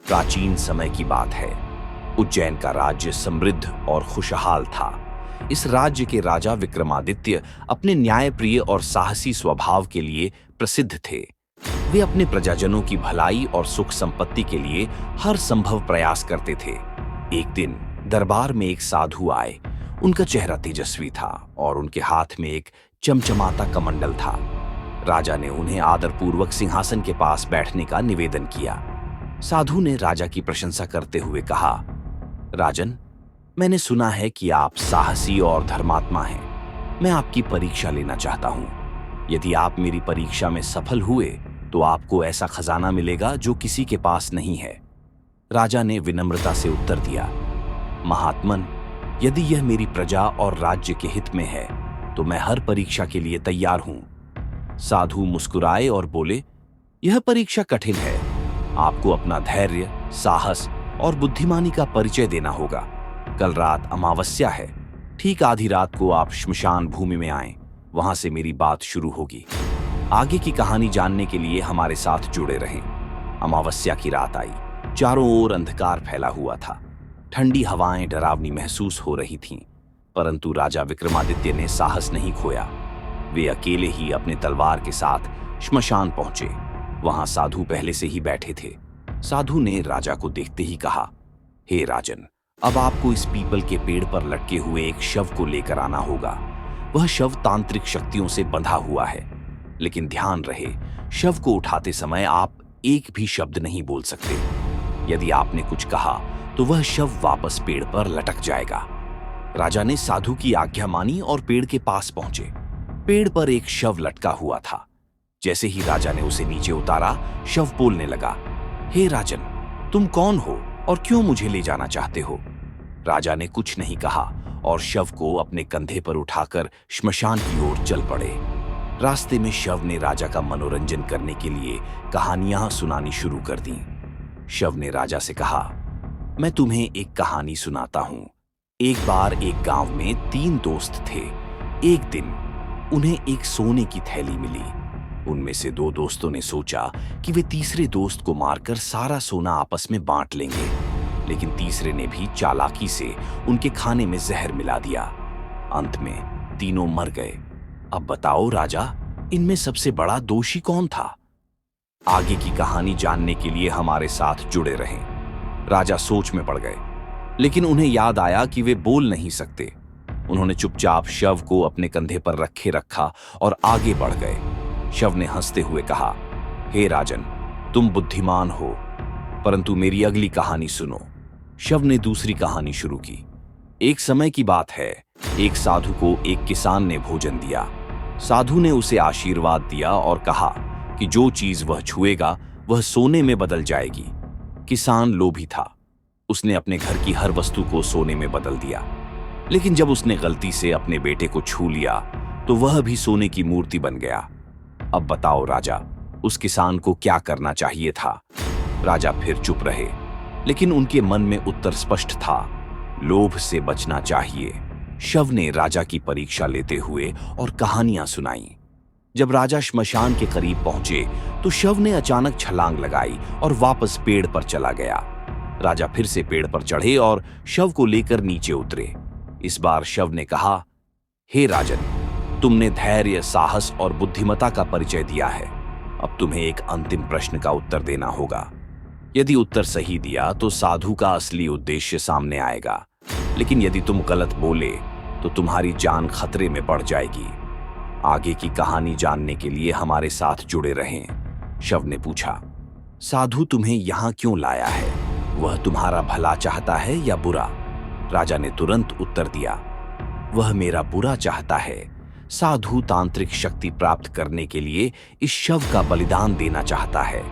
प्राचीन समय की बात है। उज्जैन का राज्य समृद्ध और खुशहाल था। इस राज्य के राजा विक्रमादित्य अपने न्यायप्रिय और साहसी स्वभाव के लिए प्रसिद्ध थे। वे अपने प्रजाजनों की भलाई और सुख संपत्ति के लिए हर संभव प्रयास करते थे। एक दिन दरबार में एक साधु आए। उनका चेहरा तेजस्वी था और उनके हाथ में एक चमचमाता कमंडल था। राजा ने उन्हें आदरपूर्वक सिंहासन के पास बैठने का निवेदन किया। साधु ने राजा की प्रशंसा करते हुए कहा, राजन, मैंने सुना है कि आप साहसी और धर्मात्मा हैं। मैं आपकी परीक्षा लेना चाहता हूं। यदि आप मेरी परीक्षा में सफल हुए तो आपको ऐसा खजाना मिलेगा जो किसी के पास नहीं है। राजा ने विनम्रता से उत्तर दिया, महात्मन, यदि यह मेरी प्रजा और राज्य के हित में है तो मैं हर परीक्षा के लिए तैयार हूं। साधु मुस्कुराए और बोले, यह परीक्षा कठिन है। आपको अपना धैर्य, साहस और बुद्धिमानी का परिचय देना होगा। कल रात अमावस्या है। ठीक आधी रात को आप श्मशान भूमि में आएं। वहां से मेरी बात शुरू होगी। आगे की कहानी जानने के लिए हमारे साथ जुड़े रहें। अमावस्या की रात आई। चारों ओर अंधकार फैला हुआ था। ठंडी हवाएं डरावनी महसूस हो रही थीं, परंतु राजा विक्रमादित्य ने साहस नहीं खोया। वे अकेले ही अपने तलवार के साथ श्मशान पहुंचे। वहां साधु पहले से ही बैठे थे। साधु ने राजा को देखते ही कहा, हे राजन, अब आपको इस पीपल के पेड़ पर लटके हुए एक शव को लेकर आना होगा। वह शव तांत्रिक शक्तियों से बंधा हुआ है, लेकिन ध्यान रहे, शव को उठाते समय आप एक भी शब्द नहीं बोल सकते। यदि आपने कुछ कहा तो वह शव वापस पेड़ पर लटक जाएगा। राजा ने साधु की आज्ञा मानी और पेड़ के पास पहुंचे। पेड़ पर एक शव लटका हुआ था। जैसे ही राजा ने उसे नीचे उतारा, शव बोलने लगा, हे राजन, तुम कौन हो और क्यों मुझे ले जाना चाहते हो? राजा ने कुछ नहीं कहा और शव को अपने कंधे पर उठाकर श्मशान की ओर चल पड़े। रास्ते में शव ने राजा का मनोरंजन करने के लिए कहानियां सुनानी शुरू कर दी। शव ने राजा से कहा, मैं तुम्हें एक कहानी सुनाता हूं। एक बार एक गांव में 3 दोस्त थे। एक दिन उन्हें एक सोने की थैली मिली। उनमें से 2 दोस्तों ने सोचा कि वे तीसरे दोस्त को मारकर सारा सोना आपस में बांट लेंगे, लेकिन तीसरे ने भी चालाकी से उनके खाने में जहर मिला दिया। अंत में तीनों मर गए। अब बताओ राजा, इनमें सबसे बड़ा दोषी कौन था? आगे की कहानी जानने के लिए हमारे साथ जुड़े रहें। राजा सोच में पड़ गए, लेकिन उन्हें याद आया कि वे बोल नहीं सकते। उन्होंने चुपचाप शव को अपने कंधे पर रखा और आगे बढ़ गए। शव ने हंसते हुए कहा, हे राजन, तुम बुद्धिमान हो, परंतु मेरी अगली कहानी सुनो। शव ने दूसरी कहानी शुरू की। एक समय की बात है, एक साधु को एक किसान ने भोजन दिया। साधु ने उसे आशीर्वाद दिया और कहा कि जो चीज वह छुएगा वह सोने में बदल जाएगी। किसान लोभी था। उसने अपने घर की हर वस्तु को सोने में बदल दिया, लेकिन जब उसने गलती से अपने बेटे को छू लिया तो वह भी सोने की मूर्ति बन गया। अब बताओ राजा, उस किसान को क्या करना चाहिए था? राजा फिर चुप रहे, लेकिन उनके मन में उत्तर स्पष्ट था, लोभ से बचना चाहिए। शव ने राजा की परीक्षा लेते हुए और कहानियां सुनाई। जब राजा श्मशान के करीब पहुंचे तो शव ने अचानक छलांग लगाई और वापस पेड़ पर चला गया। राजा फिर से पेड़ पर चढ़े और शव को लेकर नीचे उतरे। इस बार शव ने कहा, हे राजन, तुमने धैर्य, साहस और बुद्धिमत्ता का परिचय दिया है। अब तुम्हें एक अंतिम प्रश्न का उत्तर देना होगा। यदि उत्तर सही दिया तो साधु का असली उद्देश्य सामने आएगा, लेकिन यदि तुम गलत बोले तो तुम्हारी जान खतरे में पड़ जाएगी। आगे की कहानी जानने के लिए हमारे साथ जुड़े रहें। शव ने पूछा, साधु तुम्हें यहां क्यों लाया है? वह तुम्हारा भला चाहता है या बुरा? राजा ने तुरंत उत्तर दिया, वह मेरा बुरा चाहता है। साधु तांत्रिक शक्ति प्राप्त करने के लिए इस शव का बलिदान देना चाहता है,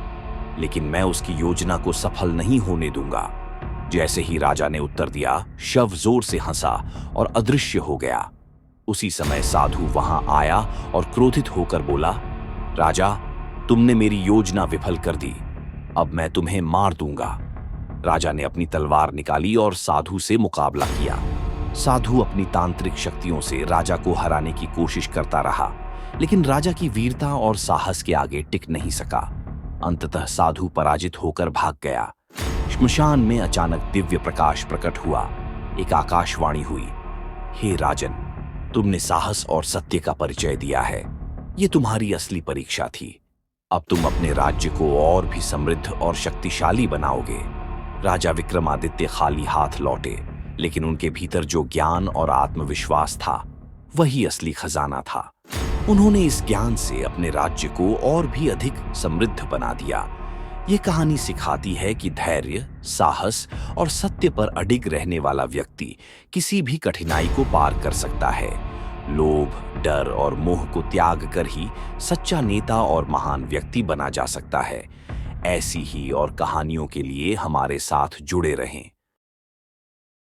लेकिन मैं उसकी योजना को सफल नहीं होने दूंगा। जैसे ही राजा ने उत्तर दिया, शव जोर से हंसा और अदृश्य हो गया। उसी समय साधु वहां आया और क्रोधित होकर बोला, राजा, तुमने मेरी योजना विफल कर दी। अब मैं तुम्हें मार दूंगा। राजा ने अपनी तलवार निकाली और साधु से मुकाबला किया। साधु अपनी तांत्रिक शक्तियों से राजा को हराने की कोशिश करता रहा, लेकिन राजा की वीरता और साहस के आगे टिक नहीं सका। अंततः साधु पराजित होकर भाग गया। श्मशान में अचानक दिव्य प्रकाश प्रकट हुआ। एक आकाशवाणी हुई, हे राजन, तुमने साहस और सत्य का परिचय दिया है। ये तुम्हारी असली परीक्षा थी। अब तुम अपने राज्य को और भी समृद्ध और शक्तिशाली बनाओगे। राजा विक्रमादित्य खाली हाथ लौटे, लेकिन उनके भीतर जो ज्ञान और आत्मविश्वास था, वही असली खजाना था। उन्होंने इस ज्ञान से अपने राज्य को और भी अधिक समृद्ध बना दिया। ये कहानी सिखाती है कि धैर्य, साहस और सत्य पर अडिग रहने वाला व्यक्ति किसी भी कठिनाई को पार कर सकता है। लोभ, डर और मोह को त्याग कर ही सच्चा नेता और महान व्यक्ति बना जा सकता है। ऐसी ही और कहानियों के लिए हमारे साथ जुड़े रहें।